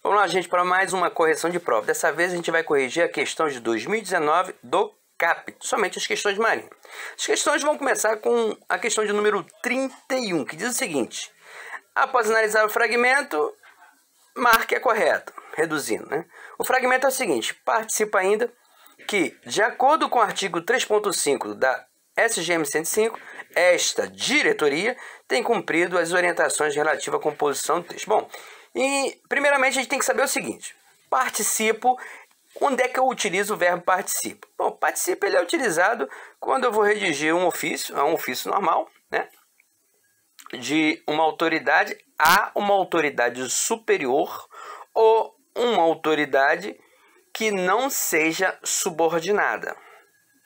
Vamos lá, gente, para mais uma correção de prova. Dessa vez a gente vai corrigir a questão de 2019 do CAP, somente as questões de marinha. As questões vão começar com a questão de número 31, que diz o seguinte: após analisar o fragmento, marque a correta, reduzindo, né? O fragmento é o seguinte: participa ainda que, de acordo com o artigo 3.5 da SGM 105, esta diretoria tem cumprido as orientações relativas à composição do texto. Bom, e primeiramente a gente tem que saber o seguinte: participo, onde é que eu utilizo o verbo participo? Bom, participo ele é utilizado quando eu vou redigir um ofício, é um ofício normal, né? De uma autoridade a uma autoridade superior ou uma autoridade que não seja subordinada.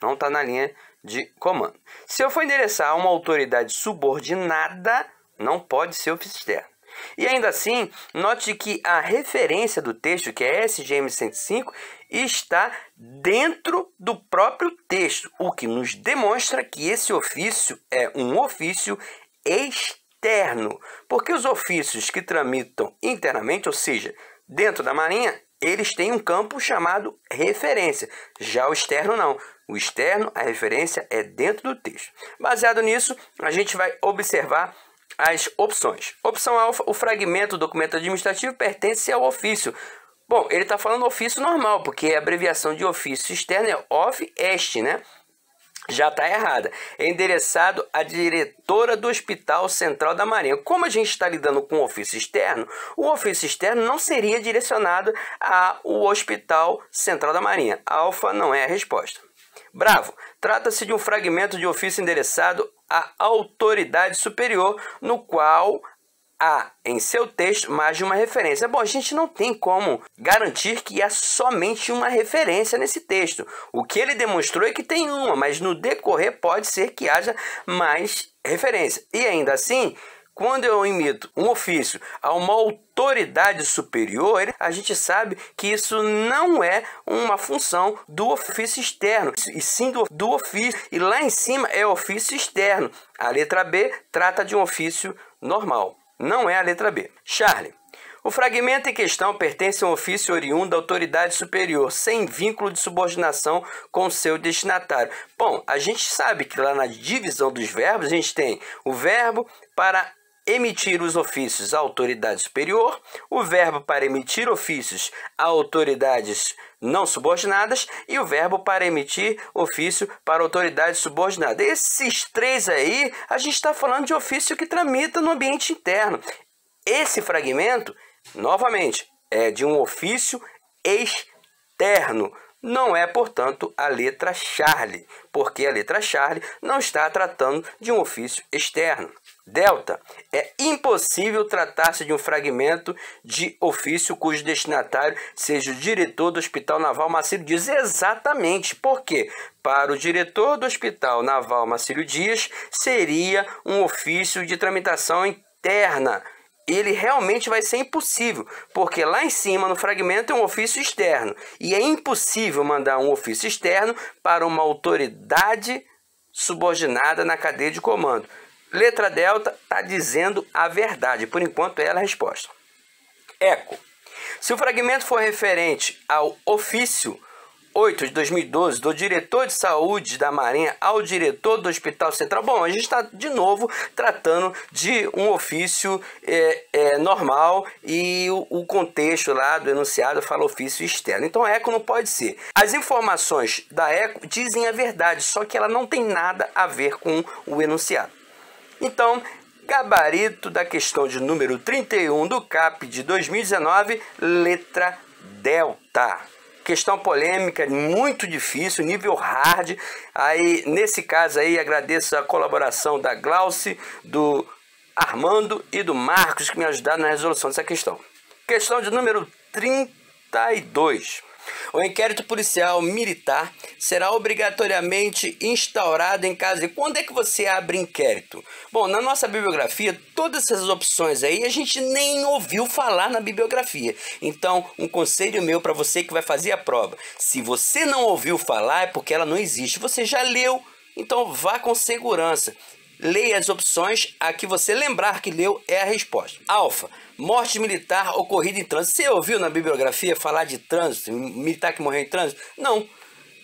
Não está na linha de comando. Se eu for endereçar a uma autoridade subordinada, não pode ser ofício externo. E ainda assim, note que a referência do texto, que é SGM 105, está dentro do próprio texto, o que nos demonstra que esse ofício é um ofício externo, porque os ofícios que tramitam internamente, ou seja, dentro da Marinha, eles têm um campo chamado referência. Já o externo não. O externo, a referência é dentro do texto. Baseado nisso, a gente vai observar as opções. Opção A, o fragmento do documento administrativo pertence ao ofício. Bom, ele está falando ofício normal, porque a abreviação de ofício externo é OF-EST, né? Já está errada. É endereçado à diretora do Hospital Central da Marinha. Como a gente está lidando com o ofício externo, o ofício externo não seria direcionado ao Hospital Central da Marinha. Alfa não é a resposta. Bravo. Trata-se de um fragmento de ofício endereçado à autoridade superior, no qual há em seu texto mais de uma referência. Bom, a gente não tem como garantir que há somente uma referência nesse texto. O que ele demonstrou é que tem uma, mas no decorrer pode ser que haja mais referência. E ainda assim, quando eu emito um ofício a uma autoridade superior, a gente sabe que isso não é uma função do ofício externo, e sim do ofício. E lá em cima é ofício externo. A letra B trata de um ofício normal. Não é a letra B. Charlie. O fragmento em questão pertence a um ofício oriundo da autoridade superior, sem vínculo de subordinação com seu destinatário. Bom, a gente sabe que lá na divisão dos verbos, a gente tem o verbo para emitir os ofícios à autoridade superior, o verbo para emitir ofícios a autoridades não subordinadas e o verbo para emitir ofício para autoridade subordinada. Esses três aí, a gente está falando de ofício que tramita no ambiente interno. Esse fragmento, novamente, é de um ofício externo. Não é, portanto, a letra Charlie, porque a letra Charlie não está tratando de um ofício externo. Delta. É impossível tratar-se de um fragmento de ofício cujo destinatário seja o diretor do Hospital Naval Marcílio Dias. Exatamente. Por quê? Para o diretor do Hospital Naval Marcílio Dias, seria um ofício de tramitação interna. Ele realmente vai ser impossível, porque lá em cima no fragmento é um ofício externo. E é impossível mandar um ofício externo para uma autoridade subordinada na cadeia de comando. Letra delta está dizendo a verdade. Por enquanto, ela é a resposta. Eco. Se o fragmento for referente ao ofício 8 de 2012 do diretor de saúde da Marinha ao diretor do Hospital Central, bom, a gente está de novo tratando de um ofício normal e o contexto lá do enunciado fala ofício externo. Então, a eco não pode ser. As informações da eco dizem a verdade, só que ela não tem nada a ver com o enunciado. Então, gabarito da questão de número 31 do CAP de 2019, letra delta. Questão polêmica, muito difícil, nível hard. Aí, nesse caso aí, agradeço a colaboração da Glauce, do Armando e do Marcos, que me ajudaram na resolução dessa questão. Questão de número 32. O inquérito policial militar será obrigatoriamente instaurado em caso de... Quando é que você abre inquérito? Bom, na nossa bibliografia, todas essas opções aí a gente nem ouviu falar na bibliografia. Então, um conselho meu para você que vai fazer a prova: se você não ouviu falar, é porque ela não existe. Você já leu, então vá com segurança. leia as opções, a que você lembrar que leu é a resposta. Alfa, morte militar ocorrida em trânsito. Você ouviu na bibliografia falar de trânsito, militar que morreu em trânsito? Não.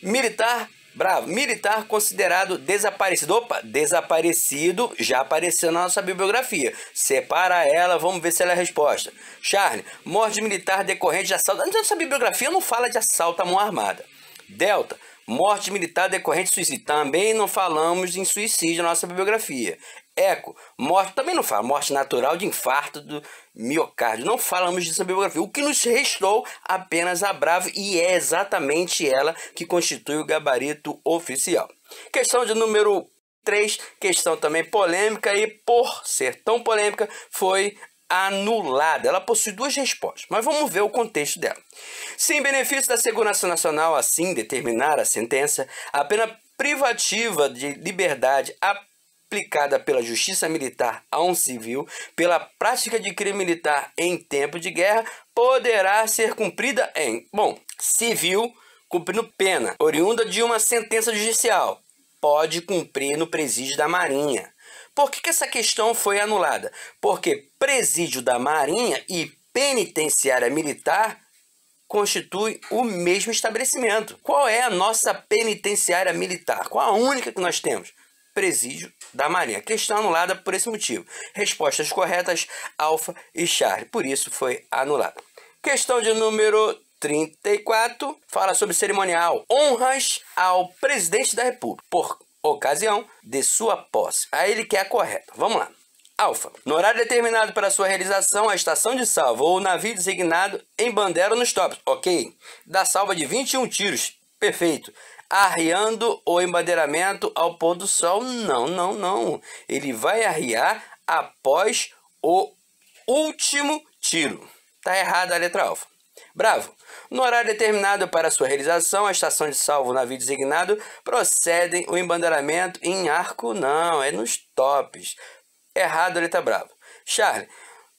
Militar, bravo, militar considerado desaparecido. Opa, desaparecido já apareceu na nossa bibliografia. Separa ela, vamos ver se ela é a resposta. Charlie, morte militar decorrente de assalto. A nossa bibliografia não fala de assalto à mão armada. Delta, morte militar decorrente de suicídio. Também não falamos em suicídio na nossa bibliografia. Eco, morte, também não fala. Morte natural de infarto do miocárdio. Não falamos disso na bibliografia. O que nos restou apenas a Bravo, e é exatamente ela que constitui o gabarito oficial. Questão de número 3, questão também polêmica, e por ser tão polêmica, foi anulada. Ela possui duas respostas, mas vamos ver o contexto dela. Se em benefício da segurança nacional assim determinar a sentença, a pena privativa de liberdade aplicada pela justiça militar a um civil pela prática de crime militar em tempo de guerra poderá ser cumprida em, civil cumprindo pena oriunda de uma sentença judicial, pode cumprir no presídio da Marinha. Por que essa questão foi anulada? Porque presídio da Marinha e penitenciária militar constituem o mesmo estabelecimento. Qual é a nossa penitenciária militar? Qual a única que nós temos? Presídio da Marinha. Questão anulada por esse motivo. Respostas corretas, Alfa e Charlie. Por isso foi anulada. Questão de número 34. Fala sobre cerimonial. Honras ao presidente da República por ocasião de sua posse. Aí ele quer a correta. Vamos lá. Alfa. No horário determinado para sua realização, a estação de salva ou o navio designado embandeira nos tops. Ok. Dá salva de 21 tiros. Perfeito. Arriando o embandeiramento ao pôr do sol. Não. Ele vai arriar após o último tiro. Tá errada a letra alfa. Bravo. No horário determinado para sua realização, a estação de salvo, o navio designado, procedem o embandeiramento em arco. Não, é nos tops. Errado a letra bravo. Charlie.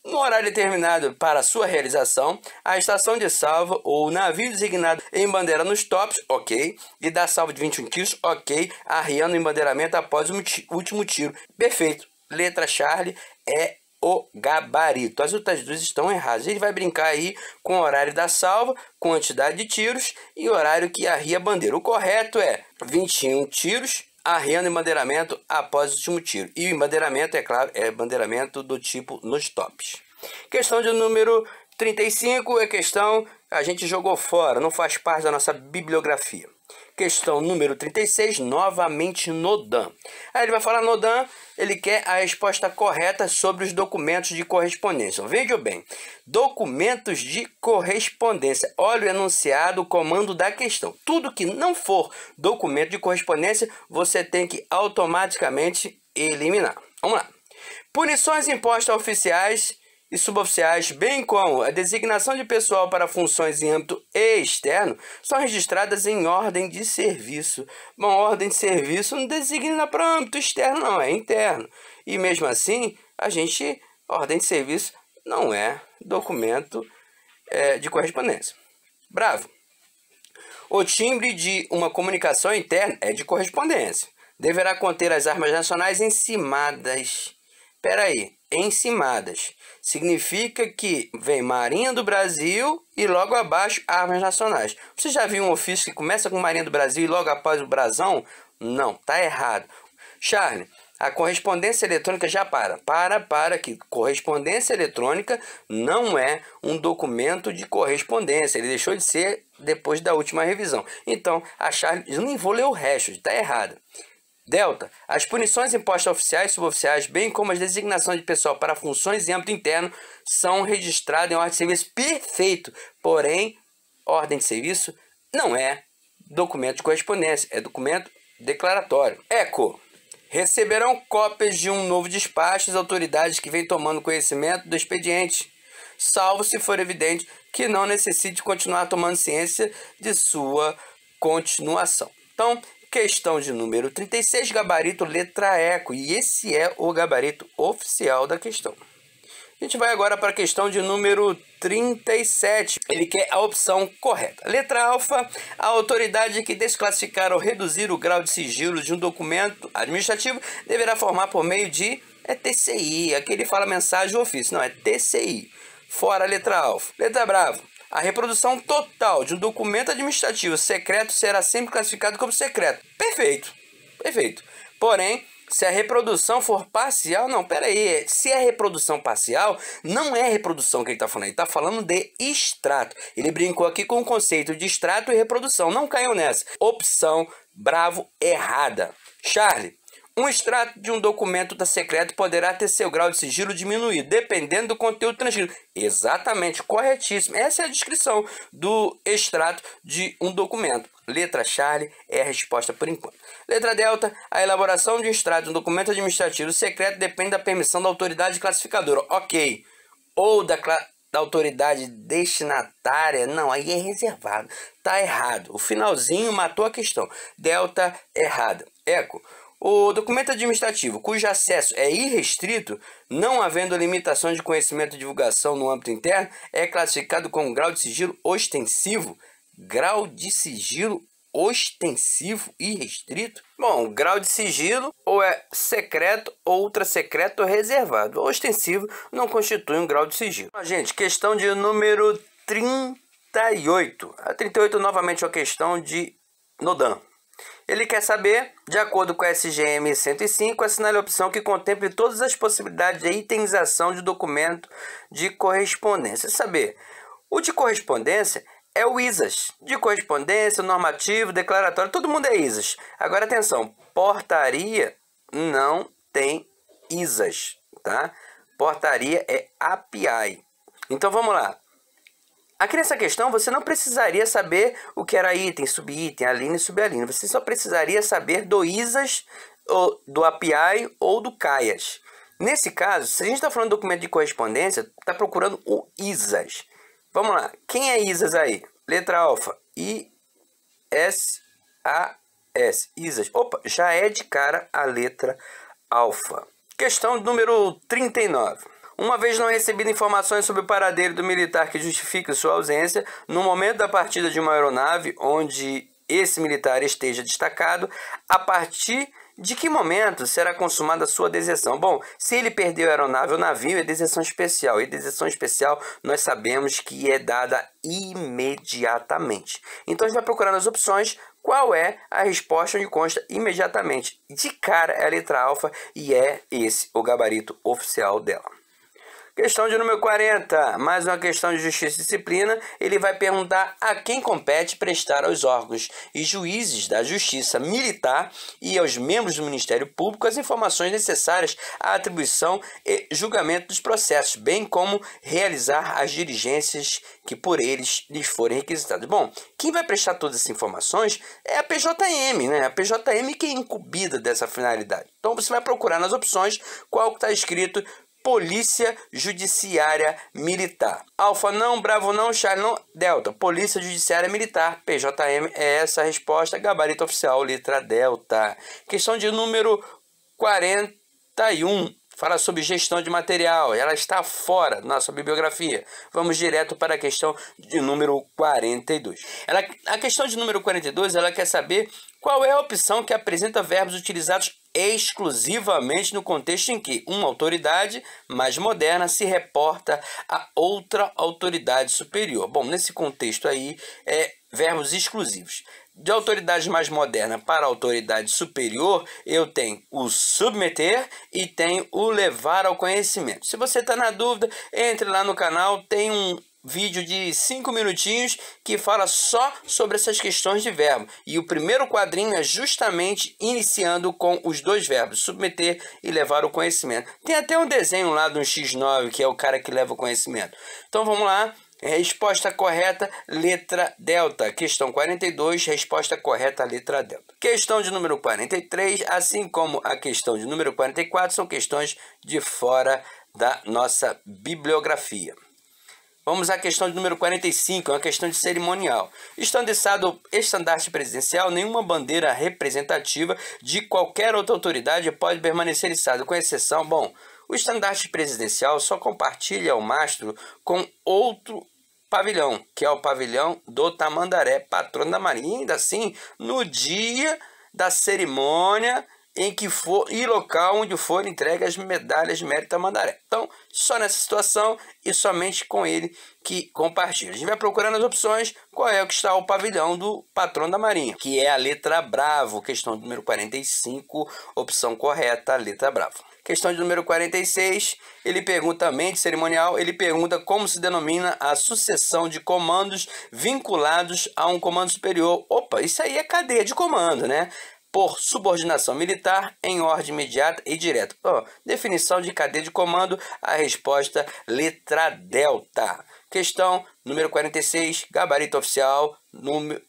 No horário determinado para sua realização, a estação de salvo ou o navio designado embandeira nos tops, ok, e dá salvo de 21 tiros, ok, arriando o embandeiramento após o último tiro. Perfeito. Letra Charlie é o gabarito. As outras duas estão erradas. Ele vai brincar aí com o horário da salva, quantidade de tiros e horário que arria a bandeira. O correto é 21 tiros, arriando o embandeiramento após o último tiro. E o embandeiramento, é claro, é embandeiramento do tipo nos tops. Questão de número 35 é questão que a gente jogou fora, não faz parte da nossa bibliografia. Questão número 36, novamente Nodan. Aí ele vai falar Nodan, ele quer a resposta correta sobre os documentos de correspondência. Veja bem, documentos de correspondência. Olha o enunciado, o comando da questão. Tudo que não for documento de correspondência, você tem que automaticamente eliminar. Vamos lá. Punições impostas a oficiais e suboficiais, bem como a designação de pessoal para funções em âmbito externo, são registradas em ordem de serviço. Bom, ordem de serviço não designa para âmbito externo, não, é interno. E mesmo assim, ordem de serviço não é documento de correspondência. Bravo. O timbre de uma comunicação interna é de correspondência. Deverá conter as armas nacionais encimadas. Peraí, encimadas. Significa que vem Marinha do Brasil e logo abaixo armas nacionais. Você já viu um ofício que começa com Marinha do Brasil e logo após o brasão? Não, tá errado. Charlie, a correspondência eletrônica já para que correspondência eletrônica não é um documento de correspondência. Ele deixou de ser depois da última revisão. Então, a Charlie, eu nem vou ler o resto, tá errado. Delta, as punições impostas a oficiais e suboficiais, bem como as designações de pessoal para funções em âmbito interno, são registradas em ordem de serviço. Perfeito! Porém, ordem de serviço não é documento de correspondência, é documento declaratório. Eco, receberão cópias de um novo despacho as autoridades que vêm tomando conhecimento do expediente, salvo se for evidente que não necessite continuar tomando ciência de sua continuação. Então, questão de número 36, gabarito letra eco. E esse é o gabarito oficial da questão. A gente vai agora para a questão de número 37. Ele quer a opção correta. Letra alfa, a autoridade que desclassificar ou reduzir o grau de sigilo de um documento administrativo deverá formar por meio de TCI. Aqui ele fala mensagem ou ofício. Não, é TCI. Fora a letra alfa. Letra brava. A reprodução total de um documento administrativo secreto será sempre classificado como secreto. Perfeito. Perfeito. Porém, se a reprodução for parcial, não, peraí, se é reprodução parcial, não é reprodução que ele está falando, ele está falando de extrato. Ele brincou aqui com o conceito de extrato e reprodução, não caiu nessa. Opção bravo errada. Charlie, um extrato de um documento da secreto poderá ter seu grau de sigilo diminuído, dependendo do conteúdo transcrito. Exatamente, corretíssimo. Essa é a descrição do extrato de um documento. Letra Charlie é a resposta por enquanto. Letra Delta, a elaboração de um extrato de um documento administrativo secreto depende da permissão da autoridade classificadora. Ok. Ou da autoridade destinatária. Não, aí é reservado. Tá errado. O finalzinho matou a questão. Delta errada. Eco. O documento administrativo cujo acesso é irrestrito, não havendo limitação de conhecimento e divulgação no âmbito interno, é classificado com grau de sigilo ostensivo. Grau de sigilo ostensivo irrestrito? Bom, grau de sigilo ou é secreto, ultra secreto ou reservado. O ostensivo não constitui um grau de sigilo. Gente, questão de número 38. A 38 novamente é uma questão de Nodan. Ele quer saber, de acordo com a SGM 105, assinale a opção que contemple todas as possibilidades de itemização de documento de correspondência. Saber, o de correspondência é o ISAS. De correspondência, normativo, declaratório, todo mundo é ISAS. Agora, atenção, portaria não tem ISAS, tá? Portaria é API. Então, vamos lá. Aqui nessa questão, você não precisaria saber o que era item, subitem, alinha e subalinha. Você só precisaria saber do ISAS, ou do API ou do CAIAS. Nesse caso, se a gente está falando de documento de correspondência, está procurando o ISAS. Vamos lá. Quem é ISAS aí? Letra alfa. ISAS. ISAS. Opa, já é de cara a letra alfa. Questão número 39. Uma vez não recebido informações sobre o paradeiro do militar que justifique sua ausência, no momento da partida de uma aeronave onde esse militar esteja destacado, a partir de que momento será consumada a sua deserção? Bom, se ele perdeu a aeronave ou navio, é deserção especial. E deserção especial nós sabemos que é dada imediatamente. Então a gente vai procurar nas opções qual é a resposta onde consta imediatamente. De cara é a letra alfa e é esse o gabarito oficial dela. Questão de número 40, mais uma questão de justiça e disciplina. Ele vai perguntar a quem compete prestar aos órgãos e juízes da justiça militar e aos membros do Ministério Público as informações necessárias à atribuição e julgamento dos processos, bem como realizar as diligências que por eles lhes forem requisitadas. Bom, quem vai prestar todas essas informações é a PJM, né? A PJM que é incumbida dessa finalidade. Então você vai procurar nas opções qual está escrito Polícia Judiciária Militar. Alfa não, Bravo não, Charlie não, Delta. Polícia Judiciária Militar. PJM é essa a resposta. Gabarito oficial, letra Delta. Questão de número 41. Fala sobre gestão de material. Ela está fora da nossa bibliografia. Vamos direto para a questão de número 42. A questão de número 42, ela quer saber qual é a opção que apresenta verbos utilizados exclusivamente no contexto em que uma autoridade mais moderna se reporta a outra autoridade superior. Bom, nesse contexto aí, verbos exclusivos. De autoridade mais moderna para autoridade superior, eu tenho o submeter e tenho o levar ao conhecimento. Se você está na dúvida, entre lá no canal, tem um vídeo de 5 minutinhos que fala só sobre essas questões de verbo. E o primeiro quadrinho é justamente iniciando com os dois verbos, submeter e levar o conhecimento. Tem até um desenho lá do X9, que é o cara que leva o conhecimento. Então vamos lá. Resposta correta, letra Delta. Questão 42, resposta correta, letra Delta. Questão de número 43, assim como a questão de número 44, são questões de fora da nossa bibliografia. Vamos à questão de número 45, é uma questão de cerimonial. Estando içado estandarte presidencial, nenhuma bandeira representativa de qualquer outra autoridade pode permanecer içada, com exceção, bom, O estandarte presidencial só compartilha o mastro com outro pavilhão, que é o pavilhão do Tamandaré, patrono da Marinha, ainda assim, no dia da cerimônia em que for e local onde forem entregues as medalhas de mérito Tamandaré. Então, só nessa situação e somente com ele que compartilha. A gente vai procurando as opções, qual é o que está o pavilhão do patrono da Marinha, que é a letra Bravo, questão número 45, opção correta, letra Bravo. Questão de número 46, ele pergunta também de cerimonial, ele pergunta como se denomina a sucessão de comandos vinculados a um comando superior. Opa, isso aí é cadeia de comando, né? Por subordinação militar em ordem imediata e direta. Definição de cadeia de comando, a resposta letra delta. Questão número 46, gabarito oficial,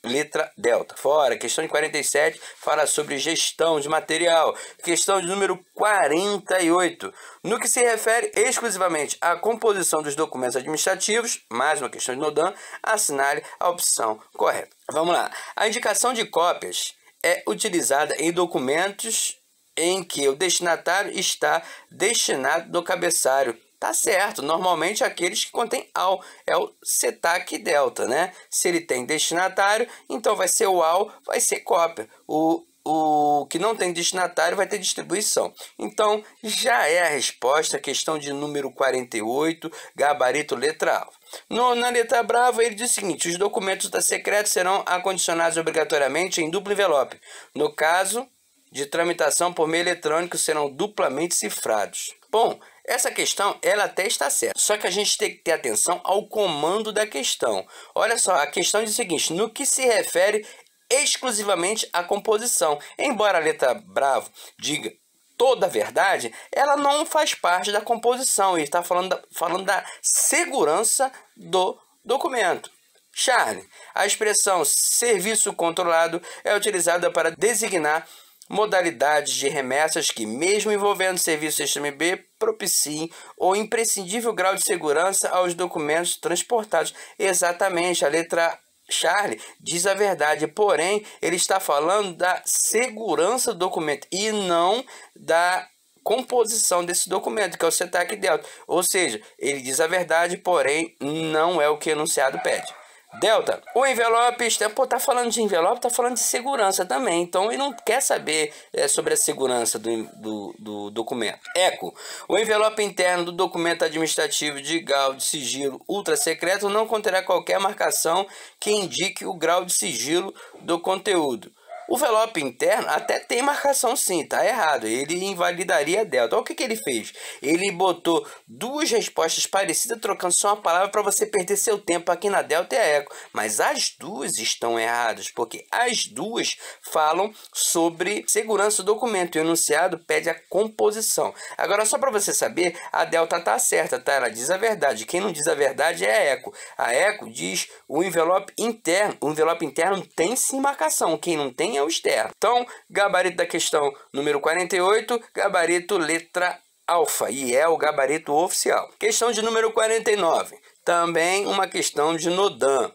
letra delta. Fora. Questão de 47, fala sobre gestão de material. Questão de número 48, no que se refere exclusivamente à composição dos documentos administrativos, mais uma questão de Nodan, assinale a opção correta. Vamos lá. A indicação de cópias é utilizada em documentos em que o destinatário está destinado do cabeçalho. Tá certo, normalmente aqueles que contêm AL, é o CETAC delta, né? Se ele tem destinatário, então vai ser o AL, vai ser cópia. O que não tem destinatário vai ter distribuição. Então, já é a resposta, questão de número 48, gabarito letra A. Na letra Brava, ele diz o seguinte: os documentos da secreta serão acondicionados obrigatoriamente em duplo envelope. No caso de tramitação por meio eletrônico, serão duplamente cifrados. Bom, essa questão, ela até está certa. Só que a gente tem que ter atenção ao comando da questão. Olha só, a questão diz o seguinte: no que se refere exclusivamente à composição. Embora a letra Bravo diga toda a verdade, ela não faz parte da composição. Ele está falando da segurança do documento. Charlie, a expressão serviço controlado é utilizada para designar modalidades de remessas que, mesmo envolvendo serviço extreme B, propiciem o imprescindível grau de segurança aos documentos transportados. Exatamente, a letra Charlie diz a verdade, porém, ele está falando da segurança do documento e não da composição desse documento, que é o CETAC delta. Ou seja, ele diz a verdade, porém, não é o que o enunciado pede. Delta, o envelope, tá falando de envelope, tá falando de segurança também, então ele não quer saber sobre a segurança do documento. Eco, o envelope interno do documento administrativo de grau de sigilo ultra secreto não conterá qualquer marcação que indique o grau de sigilo do conteúdo. O envelope interno até tem marcação sim, tá errado, ele invalidaria a delta. Olha o que ele fez, ele botou duas respostas parecidas trocando só uma palavra para você perder seu tempo aqui na delta e a eco, mas as duas estão erradas, porque as duas falam sobre segurança do documento e o enunciado pede a composição. Agora, só para você saber, a delta tá certa, tá? Ela diz a verdade, quem não diz a verdade é a eco. A eco diz o envelope interno tem sim marcação, quem não tem é o externo. Então, gabarito da questão número 48, gabarito letra alfa, e é o gabarito oficial. Questão de número 49, também uma questão de Nodan.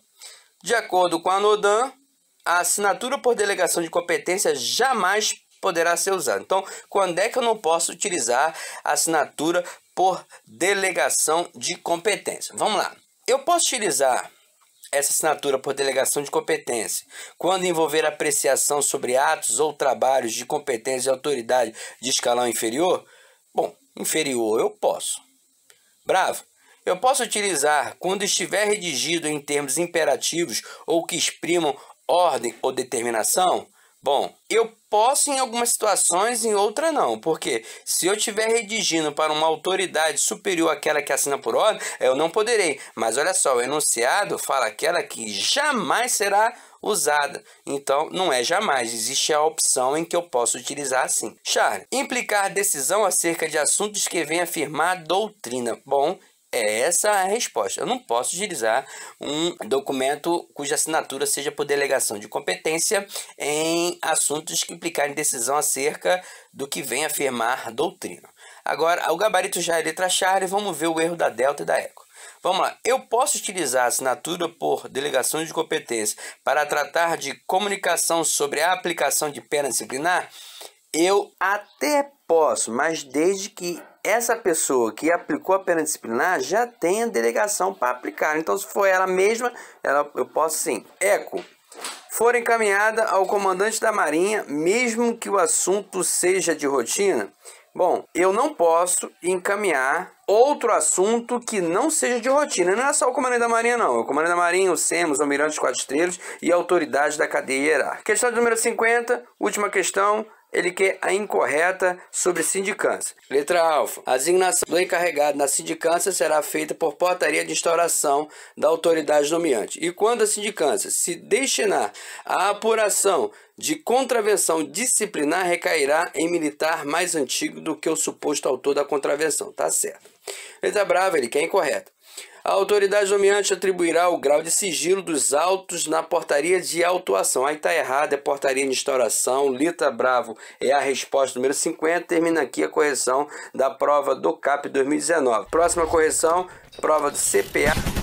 De acordo com a Nodan, a assinatura por delegação de competência jamais poderá ser usada. Então, quando é que eu não posso utilizar a assinatura por delegação de competência? Vamos lá. Eu posso utilizar essa assinatura por delegação de competência quando envolver apreciação sobre atos ou trabalhos de competência e autoridade de escalão inferior? Bom, inferior eu posso. Bravo. Eu posso utilizar quando estiver redigido em termos imperativos ou que exprimam ordem ou determinação? Bom, eu posso em algumas situações, em outra não, porque se eu estiver redigindo para uma autoridade superior àquela que assina por ordem, eu não poderei. Mas olha só, o enunciado fala aquela que jamais será usada. Então, não é jamais, existe a opção em que eu posso utilizar assim. Charlie, implicar decisão acerca de assuntos que venham afirmar doutrina. Bom, é essa a resposta. Eu não posso utilizar um documento cuja assinatura seja por delegação de competência em assuntos que implicarem decisão acerca do que vem afirmar doutrina. Agora, o gabarito já é letra Charlie, vamos ver o erro da delta e da eco. Vamos lá, eu posso utilizar a assinatura por delegação de competência para tratar de comunicação sobre a aplicação de pena disciplinar? Eu até posso, mas desde que essa pessoa que aplicou a pena disciplinar já tem a delegação para aplicar. Então, se for ela mesma, eu posso sim. Eco. For encaminhada ao comandante da Marinha, mesmo que o assunto seja de rotina. Bom, eu não posso encaminhar outro assunto que não seja de rotina. Não é só o comandante da Marinha, não. É o comandante da Marinha, o SEMA, os almirantes 4 estrelas e autoridades da cadeia hierárquica. Questão número 50, última questão. Ele quer a incorreta sobre sindicância. Letra alfa. A designação do encarregado na sindicância será feita por portaria de instauração da autoridade nomeante. E quando a sindicância se destinar à apuração de contravenção disciplinar, recairá em militar mais antigo do que o suposto autor da contravenção. Tá certo. Letra brava, ele quer incorreta. A autoridade nomeante atribuirá o grau de sigilo dos autos na portaria de autuação. Aí está errado, é portaria de instauração. Letra bravo é a resposta número 50. Termina aqui a correção da prova do CAP 2019. Próxima correção, prova do CPA.